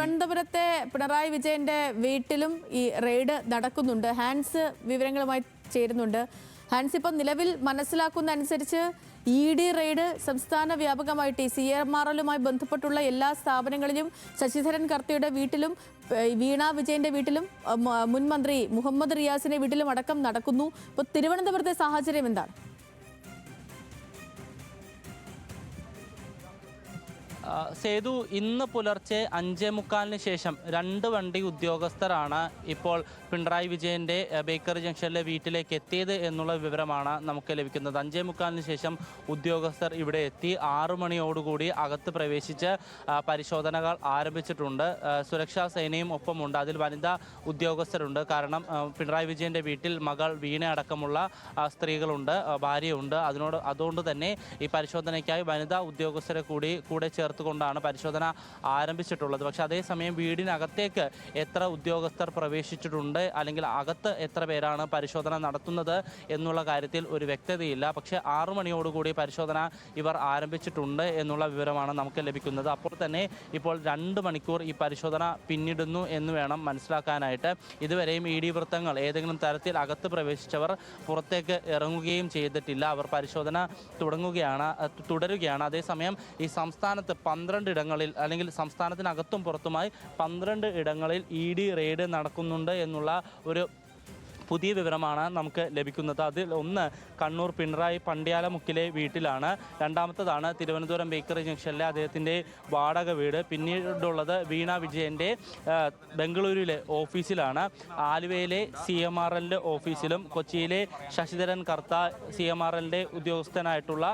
തിരുവനന്തപുരത്തെ പിണറായി വിജയന്റെ വീട്ടിലും ഈ റെയ്ഡ് നടക്കുന്നുണ്ട്. ഹാൻസ് വിവരങ്ങളുമായി ചേരുന്നുണ്ട്. ഹാൻസ്, ഇപ്പം നിലവിൽ മനസ്സിലാക്കുന്ന അനുസരിച്ച് ED റെയ്ഡ് സംസ്ഥാന വ്യാപകമായിട്ട് CMRLുമായി ബന്ധപ്പെട്ടുള്ള എല്ലാ സ്ഥാപനങ്ങളിലും ശശിധരൻ കർത്തയുടെ വീട്ടിലും വീണ വിജയന്റെ വീട്ടിലും മുൻ മന്ത്രി മുഹമ്മദ് റിയാസിന്റെ വീട്ടിലും അടക്കം നടക്കുന്നു. ഇപ്പോൾ തിരുവനന്തപുരത്തെ സാഹചര്യം എന്താണ്? സേതു, ഇന്ന് പുലർച്ചെ 5:45 ശേഷം 2 വണ്ടി ഉദ്യോഗസ്ഥരാണ് ഇപ്പോൾ പിണറായി വിജയൻ്റെ ബേക്കറി ജംഗ്ഷനിലെ വീട്ടിലേക്ക് എത്തിയത് എന്നുള്ള വിവരമാണ് നമുക്ക് ലഭിക്കുന്നത്. 5:45 ശേഷം ഉദ്യോഗസ്ഥർ ഇവിടെ എത്തി 6 മണിയോടുകൂടി അകത്ത് പ്രവേശിച്ച് പരിശോധനകൾ ആരംഭിച്ചിട്ടുണ്ട്. സുരക്ഷാ സേനയും ഒപ്പമുണ്ട്. അതിൽ വനിതാ ഉദ്യോഗസ്ഥരുണ്ട്. കാരണം പിണറായി വിജയൻ്റെ വീട്ടിൽ മകൾ വീണ അടക്കമുള്ള സ്ത്രീകളുണ്ട്, ഭാര്യയുണ്ട്. അതുകൊണ്ട് തന്നെ ഈ പരിശോധനയ്ക്കായി വനിതാ ഉദ്യോഗസ്ഥരെ കൂടെ ചേർത്തുകൊണ്ടാണ് പരിശോധന ആരംഭിച്ചിട്ടുള്ളത്. പക്ഷേ അതേസമയം വീടിനകത്തേക്ക് എത്ര ഉദ്യോഗസ്ഥർ പ്രവേശിച്ചിട്ടുണ്ട്, അല്ലെങ്കിൽ അകത്ത് എത്ര പേരാണ് പരിശോധന നടത്തുന്നത് എന്നുള്ള കാര്യത്തിൽ ഒരു വ്യക്തതയില്ല. പക്ഷേ 6 മണിയോടുകൂടി പരിശോധന ഇവർ ആരംഭിച്ചിട്ടുണ്ട് എന്നുള്ള വിവരമാണ് നമുക്ക് ലഭിക്കുന്നത്. അപ്പോൾ തന്നെ ഇപ്പോൾ 2 മണിക്കൂർ ഈ പരിശോധന പിന്നിടുന്നു എന്ന് വേണം മനസ്സിലാക്കാനായിട്ട്. ഇതുവരെയും ED വൃത്തങ്ങൾ ഏതെങ്കിലും തരത്തിൽ അകത്ത് പ്രവേശിച്ചവർ പുറത്തേക്ക് ഇറങ്ങുകയും ചെയ്തിട്ടില്ല. അവർ പരിശോധന തുടരുകയാണ്. അതേസമയം ഈ സംസ്ഥാനത്ത് 12 ഇടങ്ങളിൽ, അല്ലെങ്കിൽ സംസ്ഥാനത്തിനകത്തും പുറത്തുമായി 12 ഇടങ്ങളിൽ ED റെയ്ഡ് നടക്കുന്നുണ്ട് എന്നുള്ള ഒരു പുതിയ വിവരമാണ് നമുക്ക് ലഭിക്കുന്നത്. അതിൽ ഒന്ന് കണ്ണൂർ പിണറായി പണ്ഡ്യാലമുക്കിലെ വീട്ടിലാണ്. രണ്ടാമത്തതാണ് തിരുവനന്തപുരം ബേക്കറി ജംഗ്ഷനിലെ അദ്ദേഹത്തിൻ്റെ വാടക വീട്. പിന്നീടുള്ളത് വീണ വിജയൻ്റെ ബംഗളൂരുവിലെ ഓഫീസിലാണ്. ആലുവയിലെ CMRLൻ്റെ ഓഫീസിലും കൊച്ചിയിലെ ശശിധരൻ കർത്ത CMRLൻ്റെ ഉദ്യോഗസ്ഥനായിട്ടുള്ള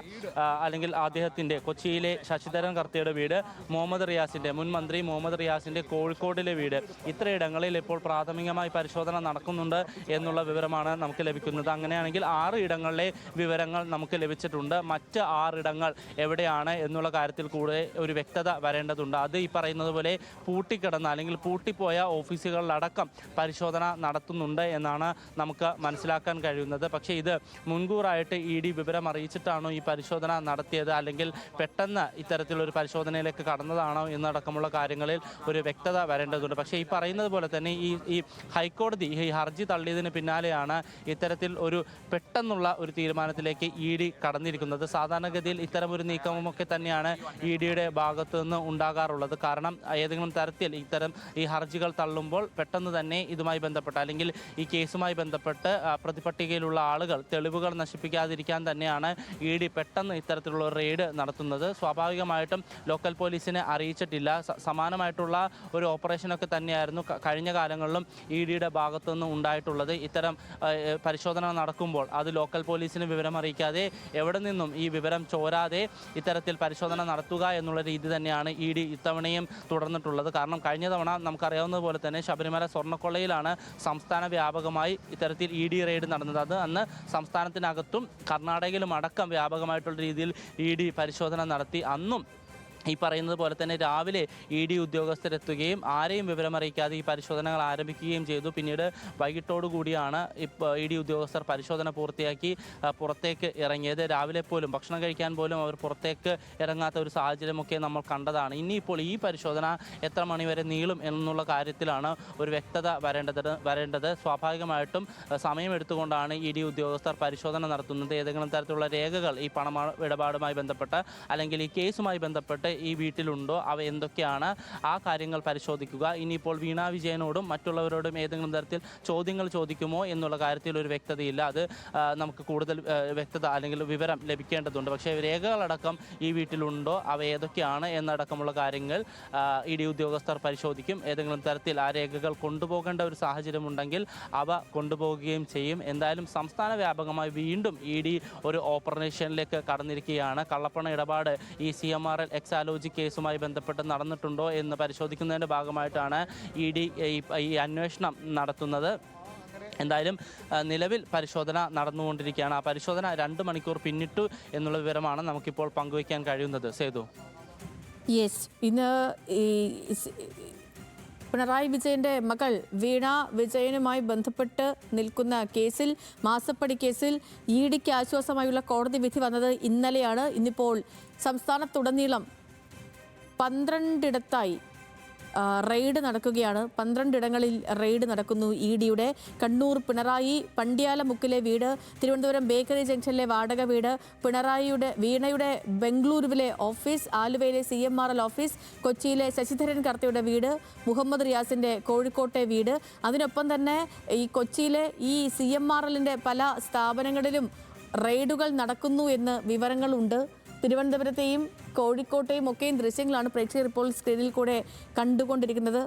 അല്ലെങ്കിൽ അദ്ദേഹത്തിൻ്റെ കൊച്ചിയിലെ ശശിധരൻ കർത്തയുടെ വീട്, മുഹമ്മദ് റിയാസിൻ്റെ മുൻ മന്ത്രി മുഹമ്മദ് റിയാസിൻ്റെ കോഴിക്കോടിലെ വീട്, ഇത്രയിടങ്ങളിൽ ഇപ്പോൾ പ്രാഥമികമായി പരിശോധന നടക്കുന്നുണ്ട് എന്നുള്ള വിവരമാണ് നമുക്ക് ലഭിക്കുന്നത്. അങ്ങനെയാണെങ്കിൽ 6 ഇടങ്ങളിലെ വിവരങ്ങൾ നമുക്ക് ലഭിച്ചിട്ടുണ്ട്. മറ്റ് 6 ഇടങ്ങൾ എവിടെയാണ് എന്നുള്ള കാര്യത്തിൽ കൂടെ ഒരു വ്യക്തത വരേണ്ടതുണ്ട്. അത് ഈ പറയുന്നത് പോലെ പൂട്ടിക്കിടന്ന അല്ലെങ്കിൽ പൂട്ടിപ്പോയ ഓഫീസുകളിലടക്കം പരിശോധന നടത്തുന്നുണ്ട് എന്നാണ് നമുക്ക് മനസ്സിലാക്കാൻ കഴിയുന്നത്. പക്ഷേ ഇത് മുൻകൂറായിട്ട് ED വിവരം അറിയിച്ചിട്ടാണോ ഈ പരിശോധന നടത്തിയത്, അല്ലെങ്കിൽ പെട്ടെന്ന് ഇത്തരത്തിലൊരു പരിശോധനയിലേക്ക് കടന്നതാണോ എന്നടക്കമുള്ള കാര്യങ്ങളിൽ ഒരു വ്യക്തത വരേണ്ടതുണ്ട്. പക്ഷേ ഈ പറയുന്നത് പോലെ തന്നെ ഈ ഹൈക്കോടതി ഈ ഹർജി തള്ളിയതിന് പിന്നാലെയാണ് ഇത്തരത്തിൽ ഒരു പെട്ടെന്നുള്ള ഒരു തീരുമാനത്തിലേക്ക് ED കടന്നിരിക്കുന്നത്. സാധാരണഗതിയിൽ ഇത്തരം ഒരു നീക്കമൊക്കെ തന്നെയാണ് EDയുടെ ഭാഗത്തു നിന്ന് ഉണ്ടാകാറുള്ളത്. കാരണം ഏതെങ്കിലും തരത്തിൽ ഇത്തരം ഈ ഹർജികൾ തള്ളുമ്പോൾ പെട്ടെന്ന് തന്നെ ഇതുമായി ബന്ധപ്പെട്ട്, അല്ലെങ്കിൽ ഈ കേസുമായി ബന്ധപ്പെട്ട് പ്രതിപട്ടികയിലുള്ള ആളുകൾ തെളിവുകൾ നശിപ്പിക്കാതിരിക്കാൻ തന്നെയാണ് ED പെട്ടെന്ന് ഇത്തരത്തിലുള്ള റെയ്ഡ് നടത്തുന്നത്. സ്വാഭാവികമായിട്ടും ലോക്കൽ പോലീസിനെ അറിയിച്ചിട്ടില്ല. സമാനമായിട്ടുള്ള ഒരു ഓപ്പറേഷനൊക്കെ തന്നെയായിരുന്നു കഴിഞ്ഞ കാലങ്ങളിലും EDയുടെ ഭാഗത്തുനിന്ന് ഉണ്ടായിട്ടുള്ളത്. ഇത്തരം പരിശോധന നടക്കുമ്പോൾ അത് ലോക്കൽ പോലീസിന് വിവരം അറിയിക്കാതെ, എവിടെ നിന്നും ഈ വിവരം ചോരാതെ ഇത്തരത്തിൽ പരിശോധന നടത്തുക എന്നുള്ള രീതി തന്നെയാണ് ED ഇത്തവണയും തുടർന്നിട്ടുള്ളത്. കാരണം കഴിഞ്ഞ തവണ നമുക്കറിയാവുന്നതുപോലെ തന്നെ ശബരിമല സ്വർണ്ണക്കൊള്ളയിലാണ് സംസ്ഥാന വ്യാപകമായി ഇത്തരത്തിൽ ED റെയ്ഡ് നടന്നത്. അത് അന്ന് സംസ്ഥാനത്തിനകത്തും കർണാടകയിലും അടക്കം വ്യാപകമായിട്ടുള്ള രീതിയിൽ ED പരിശോധന നടത്തി. അന്നും ഈ പറയുന്നത് പോലെ തന്നെ രാവിലെ ED ഉദ്യോഗസ്ഥരെത്തുകയും ആരെയും വിവരമറിയിക്കാതെ ഈ പരിശോധനകൾ ആരംഭിക്കുകയും ചെയ്തു. പിന്നീട് വൈകിട്ടോടുകൂടിയാണ് ഇപ്പോൾ ED ഉദ്യോഗസ്ഥർ പരിശോധന പൂർത്തിയാക്കി പുറത്തേക്ക് ഇറങ്ങിയത്. രാവിലെ പോലും ഭക്ഷണം കഴിക്കാൻ പോലും അവർ പുറത്തേക്ക് ഇറങ്ങാത്ത ഒരു സാഹചര്യമൊക്കെ നമ്മൾ കണ്ടതാണ്. ഇനിയിപ്പോൾ ഈ പരിശോധന എത്ര മണിവരെ നീളും എന്നുള്ള കാര്യത്തിലാണ് ഒരു വ്യക്തത വരേണ്ടത്. സ്വാഭാവികമായിട്ടും സമയമെടുത്തുകൊണ്ടാണ് ED ഉദ്യോഗസ്ഥർ പരിശോധന നടത്തുന്നത്. ഏതെങ്കിലും തരത്തിലുള്ള രേഖകൾ ഈ പണമിടപാടുമായി ബന്ധപ്പെട്ട്, അല്ലെങ്കിൽ ഈ കേസുമായി ബന്ധപ്പെട്ട് ഈ വീട്ടിലുണ്ടോ, അവ എന്തൊക്കെയാണ്, ആ കാര്യങ്ങൾ പരിശോധിക്കുക. ഇനിയിപ്പോൾ വീണ വിജയനോടും മറ്റുള്ളവരോടും ഏതെങ്കിലും തരത്തിൽ ചോദ്യങ്ങൾ ചോദിക്കുമോ എന്നുള്ള കാര്യത്തിൽ ഒരു വ്യക്തതയില്ല. അത് നമുക്ക് കൂടുതൽ വ്യക്തത അല്ലെങ്കിൽ വിവരം ലഭിക്കേണ്ടതുണ്ട്. പക്ഷേ രേഖകളടക്കം ഈ വീട്ടിലുണ്ടോ, അവ ഏതൊക്കെയാണ് എന്നടക്കമുള്ള കാര്യങ്ങൾ ED ഉദ്യോഗസ്ഥർ പരിശോധിക്കും. ഏതെങ്കിലും തരത്തിൽ ആ രേഖകൾ കൊണ്ടുപോകേണ്ട ഒരു സാഹചര്യമുണ്ടെങ്കിൽ അവ കൊണ്ടുപോകുകയും ചെയ്യും. എന്തായാലും സംസ്ഥാന വ്യാപകമായി വീണ്ടും ED ഒരു ഓപ്പറേഷനിലേക്ക് കടന്നിരിക്കുകയാണ്. കള്ളപ്പണ ഇടപാട് ഈ CMRL എക്സാലോജി കേസുമായി ബന്ധപ്പെട്ട് നടന്നിട്ടുണ്ടോ എന്ന് പരിശോധിക്കുന്നതിൻ്റെ ഭാഗമായിട്ടാണ് ED ഈ അന്വേഷണം നടത്തുന്നത്. എന്തായാലും നിലവിൽ പരിശോധന നടന്നുകൊണ്ടിരിക്കുകയാണ്. ആ പരിശോധന 2 മണിക്കൂർ പിന്നിട്ടു എന്നുള്ള വിവരമാണ് നമുക്കിപ്പോൾ പങ്കുവയ്ക്കാൻ കഴിയുന്നത്. സേതു, ഇന്ന് പിണറായി വിജയന്റെ മകൾ വീണ വിജയനുമായി ബന്ധപ്പെട്ട് നിൽക്കുന്ന കേസിൽ, മാസപ്പടി കേസിൽ EDക്ക് ആശ്വാസമായുള്ള കോടതി വിധി വന്നത് ഇന്നലെയാണ്. ഇന്നിപ്പോൾ സംസ്ഥാനത്തുടനീളം 12 ഇടത്തായി റെയ്ഡ് നടക്കുകയാണ്. 12 ഇടങ്ങളിൽ റെയ്ഡ് നടക്കുന്നു. ഇ ഡിയുടെ കണ്ണൂർ പിണറായി പണ്ഡ്യാലമുക്കിലെ വീട്, തിരുവനന്തപുരം ബേക്കറി ജംഗ്ഷനിലെ വാടക വീട്, വീണയുടെ ബംഗളൂരുവിലെ ഓഫീസ്, ആലുവയിലെ CMRL ഓഫീസ്, കൊച്ചിയിലെ ശശിധരൻ കർത്തയുടെ വീട്, മുഹമ്മദ് റിയാസിന്റെ കോഴിക്കോട്ടെ വീട്. അതിനൊപ്പം തന്നെ ഈ കൊച്ചിയിലെ ഈ CMRLന്റെ പല സ്ഥാപനങ്ങളിലും റെയ്ഡുകൾ നടക്കുന്നു എന്ന് വിവരങ്ങളുണ്ട്. തിരുവനന്തപുരത്തെയും കോഴിക്കോട്ടെയും ഒക്കെയും ദൃശ്യങ്ങളാണ് പ്രേക്ഷകർ ഇപ്പോൾ സ്ക്രീനിൽ കൂടെ കണ്ടുകൊണ്ടിരിക്കുന്നത്.